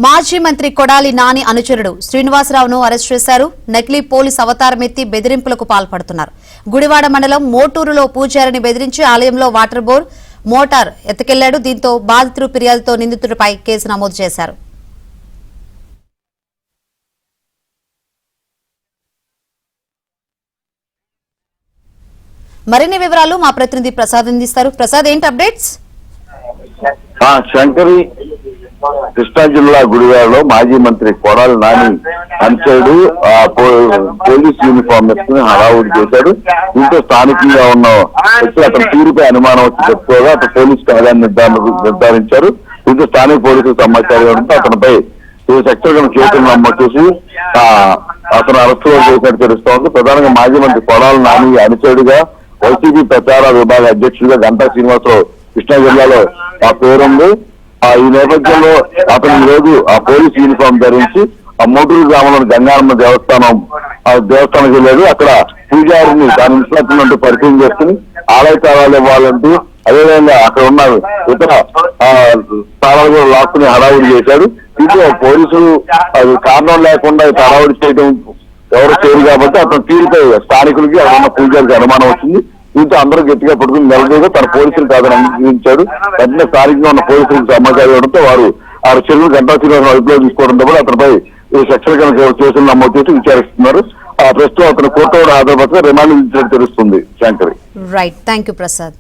మాజీ మంత్రి కొడాలి నాని అనుచరుడు శ్రీనివాసరావును అరెస్ట్ చేశారు. నకిలీ పోలీస్ అవతారమెత్తి బెదిరింపులకు పాల్పడుతున్నారు. గుడివాడ మండలం మోటూరులో పూజారిని బెదిరించి ఆలయంలో వాటర్ బోర్ మోటార్ ఎత్తుకెళ్లాడు. దీంతో బాధితులు ఫిర్యాదుతో నిందితుడిపై కేసు నమోదు చేశారు. మరిన్ని వివరాలు మా ప్రతినిధి ప్రసాద్ అందిస్తారు. ప్రసాద్, ఏంటి అప్డేట్స్? శంకరి కృష్ణా జిల్లా గుడివాడలో మాజీ మంత్రి కొడాలి నాని అనుచరుడు పోలీస్ యూనిఫామ్ వేసుకుని హడావుడి చేశాడు. దీంతో స్థానికంగా ఉన్న వ్యక్తులు అతని తీరుపై అనుమానం వచ్చి చెప్పుకోగా అతను పోలీసు కార్యాన్ని నిర్ధారించారు. దీంతో స్థానిక పోలీసులకు సమాచారం ఇవ్వడంతో అతనిపై సెక్షన్ కేసులు నమోదు చేసి అతను అరెస్టు చేసినట్టు తెలుస్తోంది. ప్రధానంగా మాజీ మంత్రి కొడాలి నాని అనుచరుడిగా వైసీపీ ప్రచార విభాగ అధ్యక్షుడిగా గంటా శ్రీనివాసరావు కృష్ణా జిల్లాలో ఆ పేరుంది. ఈ నేపథ్యంలో అతను ఈ రోజు ఆ పోలీస్ యూనిఫామ్ ధరించి ఆ మోటూరు గ్రామంలోని గంగారమ్మ దేవస్థానానికి వెళ్ళాడు. అక్కడ పూజారిని దాని ఇన్స్ట్రక్షన్ పరిచయం చేసుకుని ఆలయ తాళాలు ఇవ్వాలంటూ అదేవిధంగా అక్కడ ఉన్న ఇతర తాళాలు కూడా లాక్కుని హడావుడి చేశాడు. దీంతో పోలీసులు అది కారణం లేకుండా హడావుడి చేయడం ఎవరు చేయరు కాబట్టి అతను తీరుపై స్థానికులకి అక్కడ ఉన్న పూజారికి అనుమానం వచ్చింది. దీంతో అందరూ గట్టిగా పట్టుకుని నిలదీగా తన పోలీసులు కాదని అంగీకరించాడు. వెంటనే స్థానికంగా ఉన్న పోలీసులకు సమాచారం ఇవ్వడంతో వారు ఆ చర్యలు గంటా శ్రీనివాసరావు అదుపులో తీసుకోవడంతో కూడా అతనిపై సెక్షన్ కేసులు నమోదు చేసి విచారిస్తున్నారు. ప్రస్తుతం అతను కోర్టు హాజరుపరిచి రిమాండ్ ఇచ్చినట్టు తెలుస్తుంది. Shankari. Right, thank you Prasad.